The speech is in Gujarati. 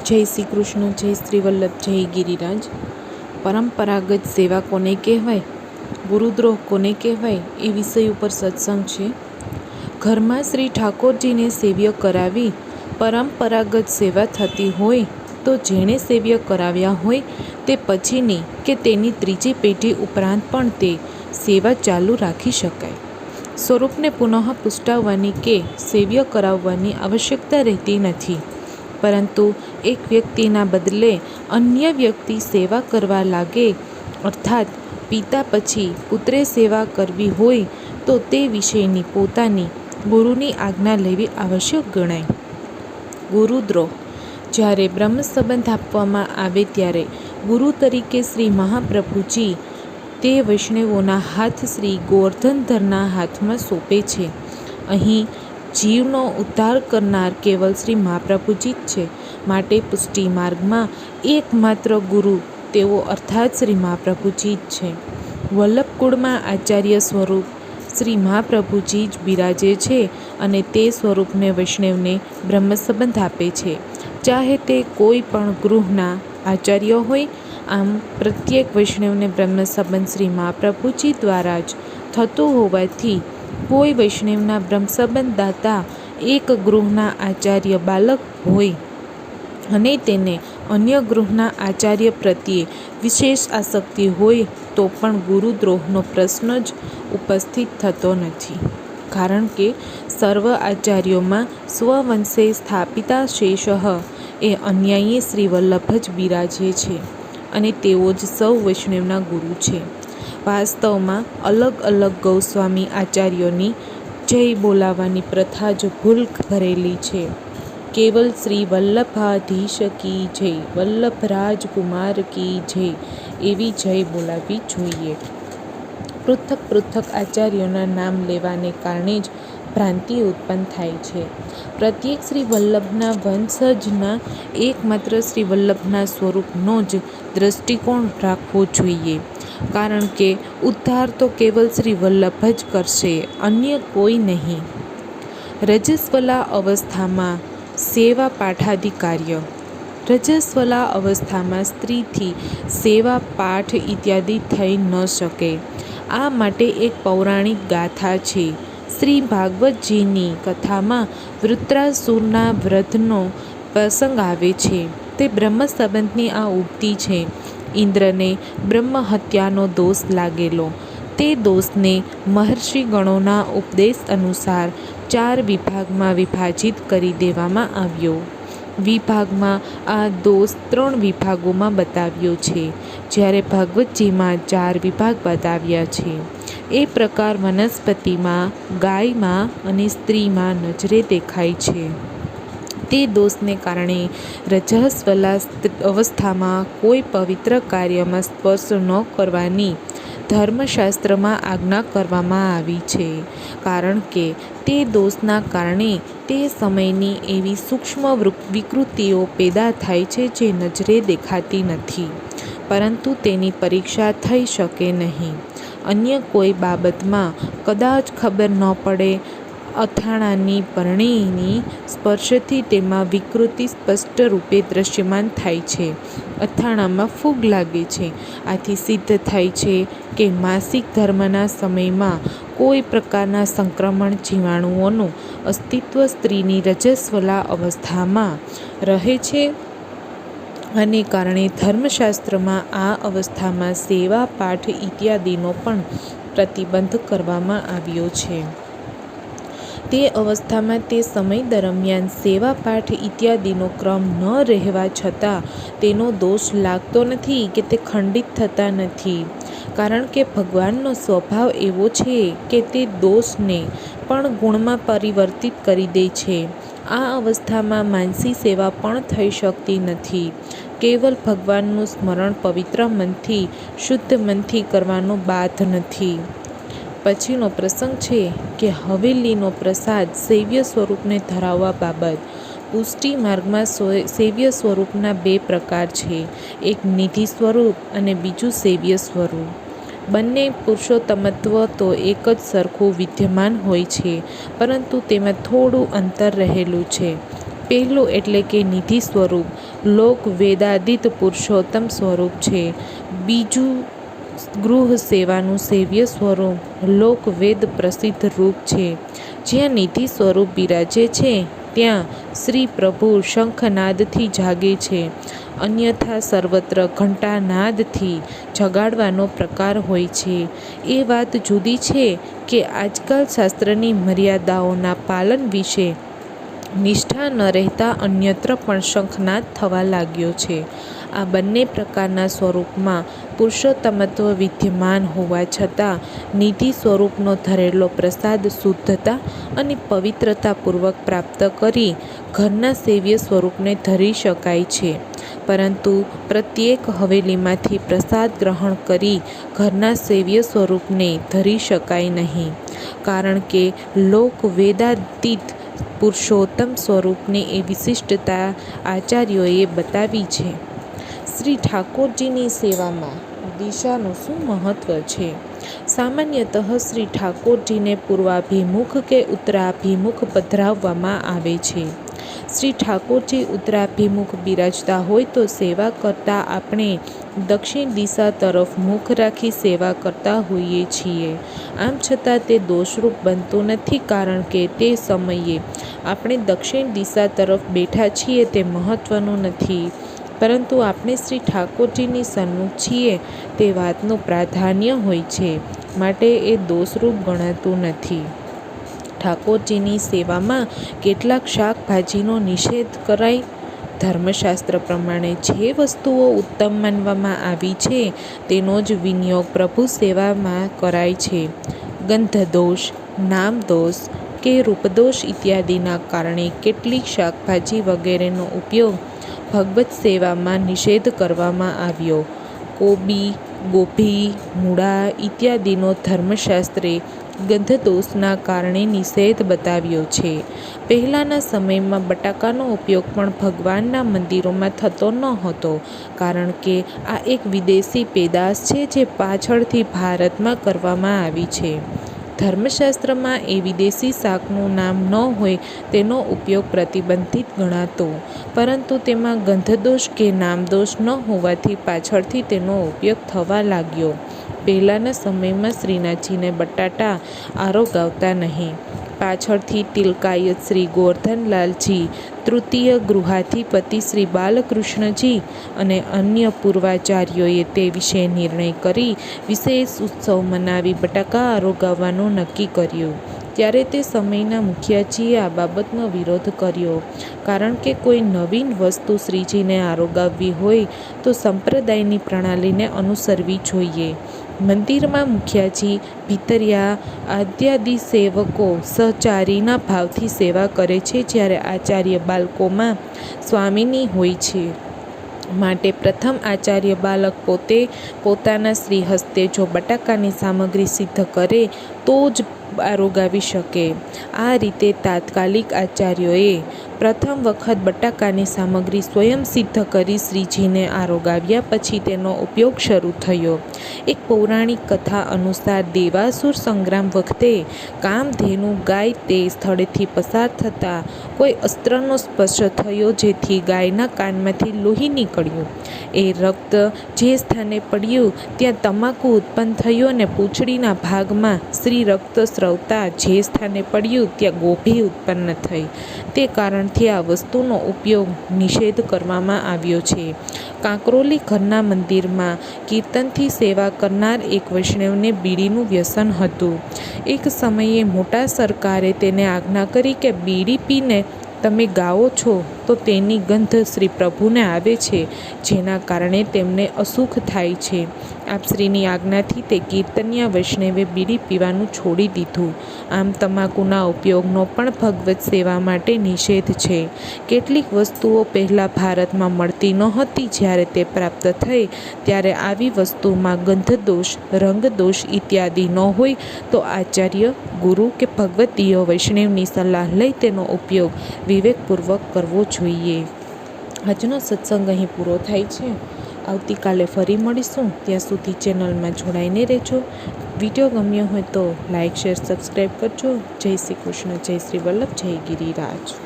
જય શ્રી કૃષ્ણ, જય શ્રી વલ્લભ, જય ગિરિરાજ. પરંપરાગત સેવા કોને કહેવાય, ગુરુદ્રોહ કોને કહેવાય, એ વિષય ઉપર સત્સંગ છે. ઘરમાં શ્રી ઠાકોરજીને સેવ્ય કરાવી પરંપરાગત સેવા થતી હોય તો જેણે સેવ્ય કરાવ્યા હોય તે પછીની કે તેની ત્રીજી પેઢી ઉપરાંત પણ તે સેવા ચાલુ રાખી શકાય. સ્વરૂપને પુનઃ પુષ્ટાવવાની કે સેવ્ય કરાવવાની આવશ્યકતા રહેતી નથી, પરંતુ એક વ્યક્તિના બદલે અન્ય વ્યક્તિ સેવા કરવા લાગે, અર્થાત પિતા પછી પુત્રે સેવા કરવી હોય તો તે વિષયની પોતાની ગુરુની આજ્ઞા લેવી આવશ્યક ગણાય. ગુરુદ્રોહ: જ્યારે બ્રહ્મ સંબંધ આપવામાં આવે ત્યારે ગુરુ તરીકે શ્રી મહાપ્રભુજી તે વૈષ્ણવોના હાથ શ્રી ગોવર્ધનધરના હાથમાં સોંપે છે. અહીં જીવનો ઉદ્ધાર કરનાર કેવલ શ્રી મહાપ્રભુજી જ છે, માટે પુષ્ટિ માર્ગમાં એકમાત્ર ગુરુ તેઓ અર્થાત શ્રી મહાપ્રભુજી જ છે. વલ્લભકુળમાં આચાર્ય સ્વરૂપ શ્રી મહાપ્રભુજી જ બિરાજે છે અને તે સ્વરૂપને વૈષ્ણવને બ્રહ્મ સંબંધ આપે છે, ચાહે તે કોઈ પણ ગૃહના આચાર્ય હોય. આમ પ્રત્યેક વૈષ્ણવને બ્રહ્મ સંબંધ શ્રી મહાપ્રભુજી દ્વારા જ થતો હોવાથી કોઈ વૈષ્ણવના બ્રહ્મ સંબંધ દાતા એક ગૃહના આચાર્ય બાલક હોય અને તેને અન્ય ગૃહના આચાર્ય પ્રત્યે વિશેષ આસક્તિ હોય તો પણ ગુરુદ્રોહનો પ્રશ્ન જ ઉપસ્થિત થતો નથી, કારણ કે સર્વ આચાર્યોમાં સ્વવંશે સ્થાપિતા શેષઃ એ અન્યાયી શ્રી વલ્લભ જ બિરાજે છે અને તેઓ જ સૌ વૈષ્ણવના ગુરુ છે. વાસ્તવમાં અલગ અલગ ગોસ્વામી આચાર્યોની જય બોલાવવાની પ્રથા જ ભૂલ ભરેલી છે. કેવલ શ્રી વલ્લભાધીશ કી જય, વલ્લભરાજ કુમાર કી જય એવી જય બોલાવવી જોઈએ. પૃથક પૃથક આચાર્યોના નામ લેવાને કારણે જ ભ્રાંતિ ઉત્પન્ન થાય છે. પ્રત્યેક શ્રી વલ્લભના વંશજના એકમાત્ર શ્રી વલ્લભના સ્વરૂપનો જ દ્રષ્ટિકોણ રાખવો જોઈએ, કારણ કે ઉદ્ધાર તો કેવલ શ્રી વલ્લભ જ કરશે, અન્ય કોઈ નહીં. રજસ્વલા અવસ્થામાં સેવા પાઠાદિ કાર્ય: રજસ્વલા અવસ્થામાં સ્ત્રીથી સેવા પાઠ ઇત્યાદિ થઈ ન શકે. આ માટે એક પૌરાણિક ગાથા છે. શ્રી ભાગવતજીની કથામાં વૃત્રાસુરના વધનો પ્રસંગ આવે છે. તે બ્રહ્મ સંબંધની આ ઉક્તિ છે. ઇન્દ્રને બ્રહ્મ હત્યાનો દોષ લાગેલો. તે દોષને મહર્ષિગણોના ઉપદેશ અનુસાર 4 વિભાગમાં વિભાજિત કરી દેવામાં આવ્યો. વિભાગમાં આ દોષ 3 વિભાગોમાં બતાવ્યો છે, જ્યારે ભાગવતજીમાં 4 વિભાગ બતાવ્યા છે. એ પ્રકાર વનસ્પતિમાં, ગાયમાં અને સ્ત્રીમાં નજરે દેખાય છે. તે દોષને કારણે રજસ્વલા અવસ્થામાં કોઈ પવિત્ર કાર્યમાં સ્પર્શ ન કરવાની ધર્મશાસ્ત્રમાં આજ્ઞા કરવામાં આવી છે, કારણ કે તે દોષના કારણે તે સમયની એવી સૂક્ષ્મ વિકૃતિઓ પેદા થાય છે જે નજરે દેખાતી નથી, પરંતુ તેની પરીક્ષા થઈ શકે નહીં. અન્ય કોઈ બાબતમાં કદાચ ખબર ન પડે, અથાણાંની પરણીની સ્પર્શથી તેમાં વિકૃતિ સ્પષ્ટ રૂપે દ્રશ્યમાન થાય છે. અથાણાંમાં ફૂગ લાગે છે. આથી સિદ્ધ થાય છે કે માસિક ધર્મના સમયમાં કોઈ પ્રકારના સંક્રમણ જીવાણુઓનું અસ્તિત્વ સ્ત્રીની રજસ્વલા અવસ્થામાં રહે છે અને કારણે ધર્મશાસ્ત્રમાં આ અવસ્થામાં સેવા પાઠ ઇત્યાદિનો પણ પ્રતિબંધ કરવામાં આવ્યો છે. તે અવસ્થામાં તે સમય દરમિયાન સેવા પાઠ ઇત્યાદિનો ક્રમ ન રહેવા છતાં તેનો દોષ લાગતો નથી કે તે ખંડિત થતા નથી, કારણ કે ભગવાનનો સ્વભાવ એવો છે કે તે દોષને પણ ગુણમાં પરિવર્તિત કરી દે છે. આ અવસ્થામાં માનસી સેવા પણ થઈ શકતી નથી. કેવલ ભગવાનનું સ્મરણ પવિત્ર મનથી, શુદ્ધ મનથી કરવાનો બાધ નથી. પછીનો પ્રસંગ છે કે હવેલીનો પ્રસાદ સેવ્ય સ્વરૂપને ધરાવવા બાબત. પુષ્ટિ માર્ગમાં સેવ્ય સ્વરૂપના 2 પ્રકાર છે, એક નિધિ સ્વરૂપ અને બીજું સેવ્ય સ્વરૂપ. બંને પુરુષોત્તમત્વ તો એક જ સરખું વિદ્યમાન હોય છે, પરંતુ તેમાં થોડું અંતર રહેલું છે. પહેલું એટલે કે નિધિ સ્વરૂપ, લોક વેદાદિત પુરુષોત્તમ સ્વરૂપ છે. બીજું ગૃહ સેવાનું સેવ્ય સ્વરૂપ, લોક વેદ પ્રસિદ્ધ રૂપ છે. જ્યાં નિધિ સ્વરૂપ બિરાજે છે ત્યાં શ્રી પ્રભુ શંખનાદથી જાગે છે, અન્યથા સર્વત્ર ઘંટાનાદથી જગાડવાનો પ્રકાર હોય છે. એ વાત જુદી છે કે આજકાલ શાસ્ત્રની મર્યાદાઓના પાલન વિશે નિષ્ઠા ન રહેતા અન્યત્ર પણ શંખનાદ થવા લાગ્યો છે. આ બંને પ્રકારના સ્વરૂપમાં પુરુષોત્તમત્વ વિદ્યમાન હોવા છતાં નિધિ સ્વરૂપનો ધરેલો પ્રસાદ શુદ્ધતા અને પવિત્રતાપૂર્વક પ્રાપ્ત કરી ઘરના સેવ્ય સ્વરૂપને ધરી શકાય છે, પરંતુ પ્રત્યેક હવેલીમાંથી પ્રસાદ ગ્રહણ કરી ઘરના સેવ્ય સ્વરૂપને ધરી શકાય નહીં, કારણ કે લોક વેદાતીત પુરુષોત્તમ સ્વરૂપની એ વિશિષ્ટતા આચાર્યોએ બતાવી છે. શ્રી ઠાકોરજીની સેવામાં દિશાનું શું મહત્વ છે? સામાન્યતઃ શ્રી ઠાકોરજીને પૂર્વાભિમુખ કે ઉત્તરાભિમુખ પધરાવવામાં આવે છે. શ્રી ઠાકોરજી ઉત્તરાભિમુખ બિરાજતા હોય તો સેવા કરતા આપણે દક્ષિણ દિશા તરફ મુખ રાખી સેવા કરતા હોઈએ છીએ. આમ છતાં તે દોષરૂપ બનતું નથી, કારણ કે તે સમયે આપણે દક્ષિણ દિશા તરફ બેઠા છીએ તે મહત્વનું નથી, પરંતુ આપણે શ્રી ઠાકોરજીની સન્મુખ છીએ તે વાતનું પ્રાધાન્ય હોય છે, માટે એ દોષરૂપ ગણાતું નથી. ઠાકોરજીની સેવામાં કેટલાક શાકભાજીનો નિષેધ કરાય. ધર્મશાસ્ત્ર પ્રમાણે જે વસ્તુઓ ઉત્તમ માનવામાં આવી છે તેનો જ વિનિયોગ પ્રભુ સેવામાં કરાય છે. ગંધદોષ, નામદોષ કે રૂપદોષ ઇત્યાદિના કારણે કેટલીક શાકભાજી વગેરેનો ઉપયોગ ભગવત સેવામાં નિષેધ કરવામાં આવ્યો. કોબી, ગોભી, મૂળા ઇત્યાદિનો ધર્મશાસ્ત્રે ગંધદોષના કારણે નિષેધ બતાવ્યો છે. પહેલાંના સમયમાં બટાકાનો ઉપયોગ પણ ભગવાનના મંદિરોમાં થતો ન હતો, કારણ કે આ એક વિદેશી પેદાશ છે જે પાછળથી ભારતમાં કરવામાં આવી છે. ધર્મશાસ્ત્રમાં એ વિદેશી શાકનું નામ ન હોય તેનો ઉપયોગ પ્રતિબંધિત ગણાતો, પરંતુ તેમાં ગંધદોષ કે નામદોષ ન હોવાથી પાછળથી તેનો ઉપયોગ થવા લાગ્યો. પહેલાંના સમયમાં શ્રીનાથજીને બટાટા આરોગાવતા નહીં. પાછળથી તિલકાયત શ્રી ગોવર્ધનલાલજી, તૃતીય ગૃહાધિપતિ શ્રી બાલકૃષ્ણજી અને અન્ય પૂર્વાચાર્યોએ તે વિશે નિર્ણય કરી વિશેષ ઉત્સવ મનાવી બટાકા આરોગાવવાનું નક્કી કર્યું. ત્યારે તે સમયના મુખિયાજીએ આ બાબતનો વિરોધ કર્યો, કારણ કે કોઈ નવીન વસ્તુ શ્રીજીને આરોગાવવી હોય તો સંપ્રદાયની પ્રણાલીને અનુસરવી જોઈએ. મંદિરમાં મુખિયાજી, ભીતરિયા, આદ્યાદિ સેવકો સહચારીના ભાવથી સેવા કરે છે, જ્યારે આચાર્ય બાલકોમાં સ્વામીની હોય છે. માટે પ્રથમ આચાર્ય બાલક પોતે પોતાના શ્રીહસ્તે જો બટાકાની સામગ્રી સિદ્ધ કરે તો જ આરોગાવી શકે. આ રીતે તાત્કાલિક આચાર્યોએ પ્રથમ વખત બટાકાની સામગ્રી સ્વયં સિદ્ધ કરી શ્રીજીને આરોગાવ્યા પછી તેનો ઉપયોગ શરૂ થયો. એક પૌરાણિક કથા અનુસાર દેવાસુર સંગ્રામ વખતે કામધેનુ ગાય તે સ્થળેથી પસાર થતાં કોઈ અસ્ત્રનો સ્પર્શ થયો, જેથી ગાયના કાનમાંથી લોહી નીકળ્યું. એ રક્ત જે સ્થાને પડ્યું ત્યાં તમાકુ ઉત્પન્ન થયું અને પૂંછડીના ભાગમાં શ્રી રક્ત સ્રવતા જે સ્થાને પડ્યું ત્યાં ગોભી ઉત્પન્ન થઈ. તે કારણથી આ વસ્તુનો ઉપયોગ નિષેધ કરવામાં આવ્યો છે. કાંકરોલી ઘરના મંદિરમાં કીર્તનથી સેવા કરનાર એક વૈષ્ણવને બીડીનું વ્યસન હતું. એક સમયે મોટા સરકારે તેને આજ્ઞા કરી કે બીડી પીને તમે ગાઓ છો તો તેની ગંધ શ્રી પ્રભુને આવે છે, જેના કારણે તેમને અસુખ થાય છે. આપશ્રીની આજ્ઞાથી તે કીર્તનિયા વૈષ્ણવે બીડી પીવાનું છોડી દીધું. આમ તમાકુના ઉપયોગનો પણ ભગવત સેવા માટે નિષેધ છે. કેટલીક વસ્તુઓ પહેલાં ભારતમાં મળતી નહોતી. જ્યારે તે પ્રાપ્ત થઈ ત્યારે આવી વસ્તુમાં ગંધદોષ, રંગદોષ ઇત્યાદિ ન હોય તો આચાર્ય, ગુરુ કે ભગવદીય વૈષ્ણવની સલાહ લઈ તેનો ઉપયોગ વિવેકપૂર્વક કરવો જોઈએ. આજનો સત્સંગ અહીં પૂરો થાય છે. આવતીકાલે ફરી મળીશું. ત્યાં સુધી ચેનલમાં જોડાઈને રહેજો. વિડીયો ગમ્યો હોય તો લાઇક, શેર, સબસ્ક્રાઈબ કરજો. જય શ્રી કૃષ્ણ, જય શ્રી વલ્લભ, જય ગિરિરાજ.